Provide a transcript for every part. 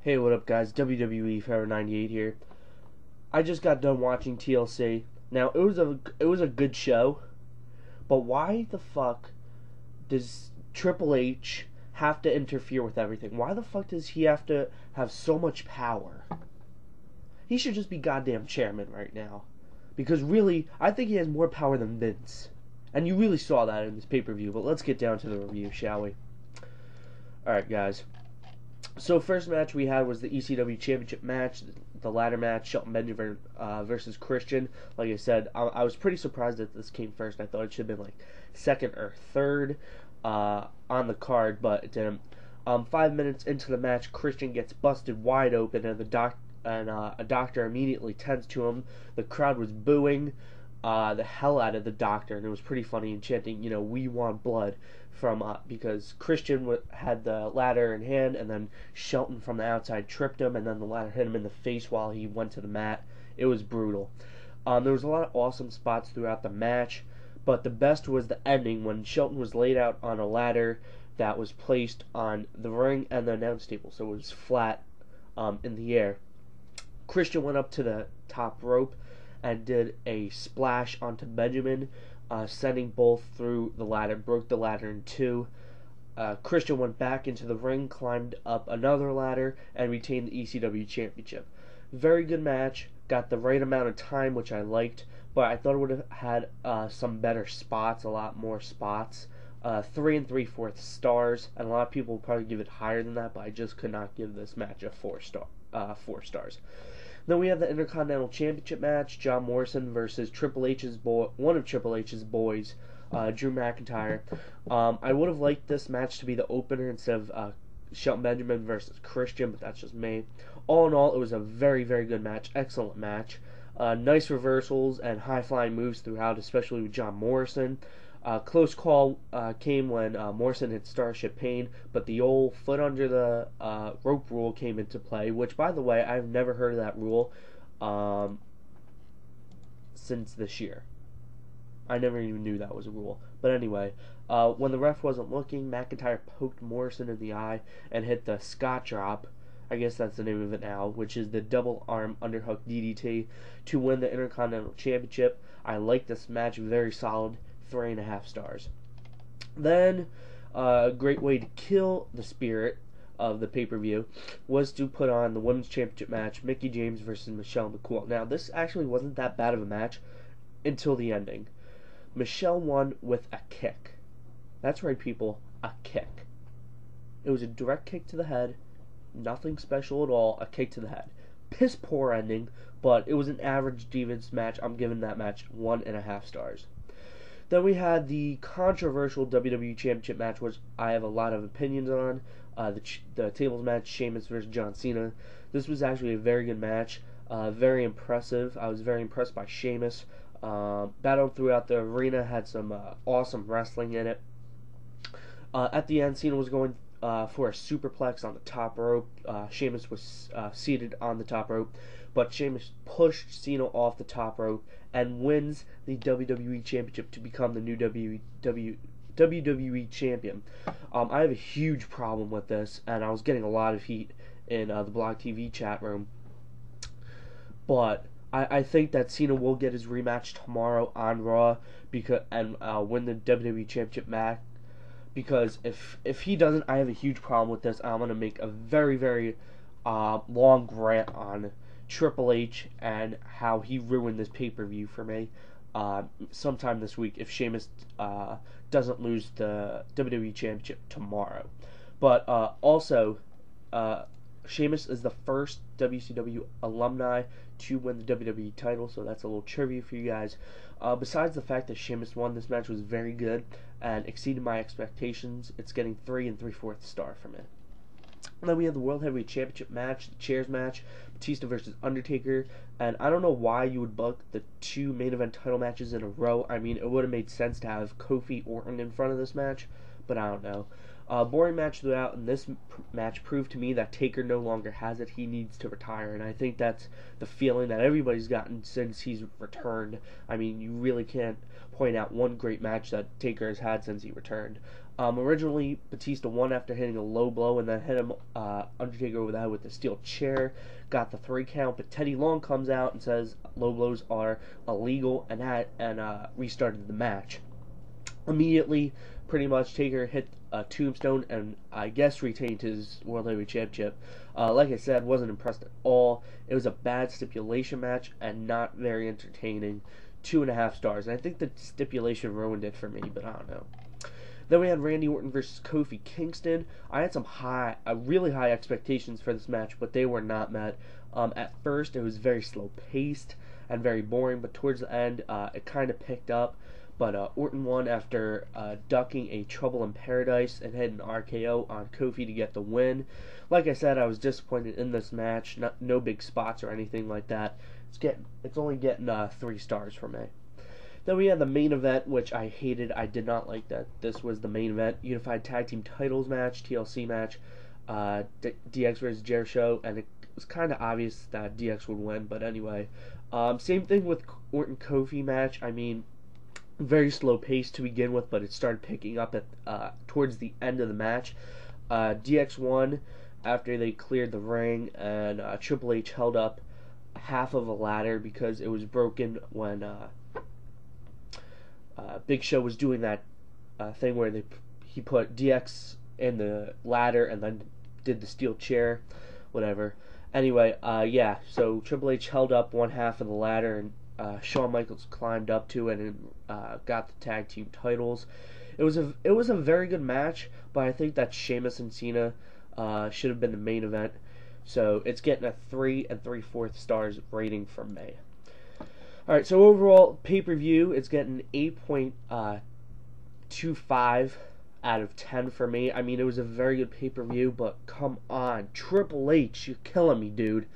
Hey, what up, guys? WWE Forever 98 here. I just got done watching TLC. Now, it was a good show, but why the fuck does Triple H have to interfere with everything? Why the fuck does he have to have so much power? He should just be goddamn chairman right now. Because really, I think he has more power than Vince. And you really saw that in this pay-per-view, but let's get down to the review, shall we? Alright, guys. So first match we had was the ECW Championship match, the ladder match, Shelton Benjamin versus Christian. Like I said, I was pretty surprised that this came first. I thought it should have been like second or third on the card, but it didn't. 5 minutes into the match, Christian gets busted wide open, and a doctor immediately tends to him. The crowd was booing the hell out of the doctor, and it was pretty funny and chanting, "We want blood," from because Christian had the ladder in hand, and then Shelton from the outside tripped him, and then the ladder hit him in the face while he went to the mat. It was brutal. There was a lot of awesome spots throughout the match, but the best was the ending when Shelton was laid out on a ladder that was placed on the ring and the announce table, so it was flat in the air. Christian went up to the top rope and did a splash onto Benjamin, sending both through the ladder, broke the ladder in two. Christian went back into the ring, climbed up another ladder, and retained the ECW Championship. Very good match, got the right amount of time, which I liked, but I thought it would have had some better spots, a lot more spots. 3 3/4 stars, and a lot of people will probably give it higher than that, but I just could not give this match a 4 stars. Then we have the Intercontinental Championship match, John Morrison versus one of Triple H's boys, Drew McIntyre. I would have liked this match to be the opener instead of Shelton Benjamin versus Christian, but that's just me. All in all, it was a very, very good match, excellent match. Nice reversals and high-flying moves throughout, especially with John Morrison. Close call came when Morrison hit Starship Pain, but the old foot under the rope rule came into play, which, by the way, I've never heard of that rule since this year. I never even knew that was a rule. But anyway, when the ref wasn't looking, McIntyre poked Morrison in the eye and hit the Scott Drop, I guess that's the name of it now, which is the double arm underhook DDT to win the Intercontinental Championship. I like this match, very solid. 3.5 stars. Then, a great way to kill the spirit of the pay-per-view was to put on the Women's Championship match, Mickie James versus Michelle McCool. Now, this actually wasn't that bad of a match until the ending. Michelle won with a kick. That's right, people, a kick. It was a direct kick to the head, nothing special at all, a kick to the head. Piss poor ending, but it was an average Divas match. I'm giving that match 1.5 stars. Then we had the controversial WWE Championship match, which I have a lot of opinions on. The tables match, Sheamus versus John Cena. This was actually a very good match, very impressive. I was very impressed by Sheamus. Battled throughout the arena, had some awesome wrestling in it. At the end, Cena was going for a superplex on the top rope. Sheamus was seated on the top rope, but Sheamus pushed Cena off the top rope and wins the WWE Championship to become the new WWE Champion. I have a huge problem with this, and I was getting a lot of heat in the Blog TV chat room. But I think that Cena will get his rematch tomorrow on Raw and win the WWE Championship match. Because if he doesn't, I have a huge problem with this. I'm going to make a very, very long rant on Triple H and how he ruined this pay-per-view for me sometime this week if Sheamus doesn't lose the WWE Championship tomorrow. But also, Sheamus is the first WCW alumni to win the WWE title, so that's a little trivia for you guys. Besides the fact that Sheamus won, this match was very good and exceeded my expectations. It's getting 3 3/4 star from it. And then we have the World Heavyweight Championship match, the chairs match, Batista versus Undertaker. And I don't know why you would book the 2 main event title matches in a row. I mean, it would have made sense to have Kofi Orton in front of this match, but I don't know. Boring match throughout, and this match proved to me that Taker no longer has it. He needs to retire, and I think that's the feeling that everybody's gotten since he's returned. I mean, you really can't point out one great match that Taker has had since he returned. Originally, Batista won after hitting a low blow and then hit him Undertaker over the head with the steel chair, got the 3 count, but Teddy Long comes out and says low blows are illegal and restarted the match. Immediately, pretty much, Taker hit a tombstone and I guess retained his World Heavyweight Championship. Like I said, wasn't impressed at all. It was a bad stipulation match and not very entertaining. 2.5 stars. And I think the stipulation ruined it for me, but I don't know. Then we had Randy Orton versus Kofi Kingston. I had some really high expectations for this match, but they were not met. At first, it was very slow paced and very boring, but towards the end, it kind of picked up. But Orton won after ducking a Trouble in Paradise and hitting an RKO on Kofi to get the win. Like I said, I was disappointed in this match. No big spots or anything like that. It's only getting 3 stars from me. Then we had the main event, which I hated. I did not like that this was the main event. Unified Tag Team Titles match, TLC match, DX versus Jerishow, and it was kind of obvious that DX would win, but anyway. Same thing with Orton Kofi match. I mean, very slow pace to begin with, but it started picking up at towards the end of the match. DX won after they cleared the ring, and Triple H held up half of a ladder because it was broken when Big Show was doing that thing where he put DX in the ladder and then did the steel chair, whatever. Anyway, yeah, so Triple H held up one half of the ladder and Shawn Michaels climbed up to it and got the tag team titles. It was a very good match, but I think that Sheamus and Cena should have been the main event. So it's getting a 3 3/4 stars rating from me. Alright, so overall, pay-per-view, it's getting 8.25 out of 10 for me. I mean, it was a very good pay-per-view, but come on, Triple H, you're killing me, dude.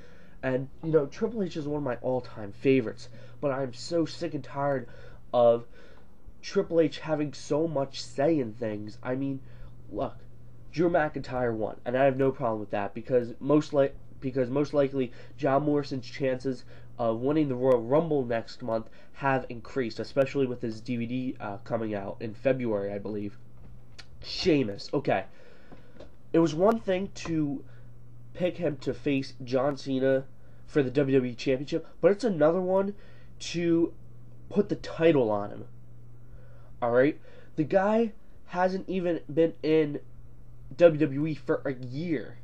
And, you know, Triple H is one of my all-time favorites, but I'm so sick and tired of Triple H having so much say in things. I mean, look, Drew McIntyre won, and I have no problem with that, because most likely John Morrison's chances of winning the Royal Rumble next month have increased, especially with his DVD coming out in February, I believe. Sheamus, okay. It was one thing to pick him to face John Cena for the WWE Championship, but it's another one to put the title on him. Alright? The guy hasn't even been in WWE for a year.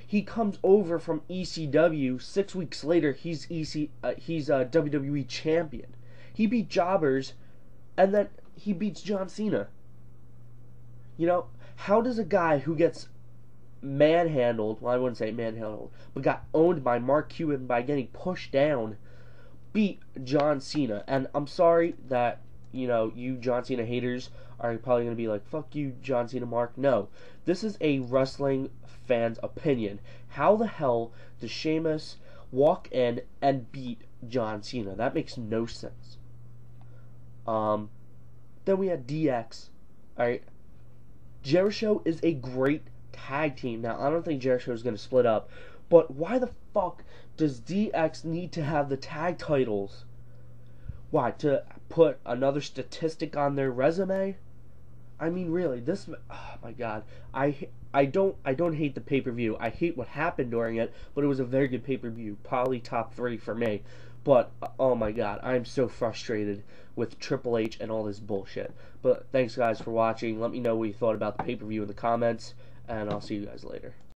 He comes over from ECW. 6 weeks later, he's WWE champion. He beat Jobbers, and then he beats John Cena. You know, how does a guy who gets manhandled, well, I wouldn't say manhandled, but got owned by Mark Cuban by getting pushed down, beat John Cena? And I'm sorry that, you know, you John Cena haters are probably going to be like, fuck you, John Cena, Mark. No, this is a wrestling fan's opinion. How the hell does Sheamus walk in and beat John Cena? That makes no sense. Then we had DX. Alright, Jerishow is a great tag team. Now, I don't think Jerishow is going to split up, but why the fuck does DX need to have the tag titles? Why, to put another statistic on their resume? I mean, really, this, oh my god, I don't hate the pay-per-view. I hate what happened during it, but it was a very good pay-per-view, probably top 3 for me. But oh my god, I'm so frustrated with Triple H and all this bullshit. But thanks guys for watching. Let me know what you thought about the pay-per-view in the comments, and I'll see you guys later.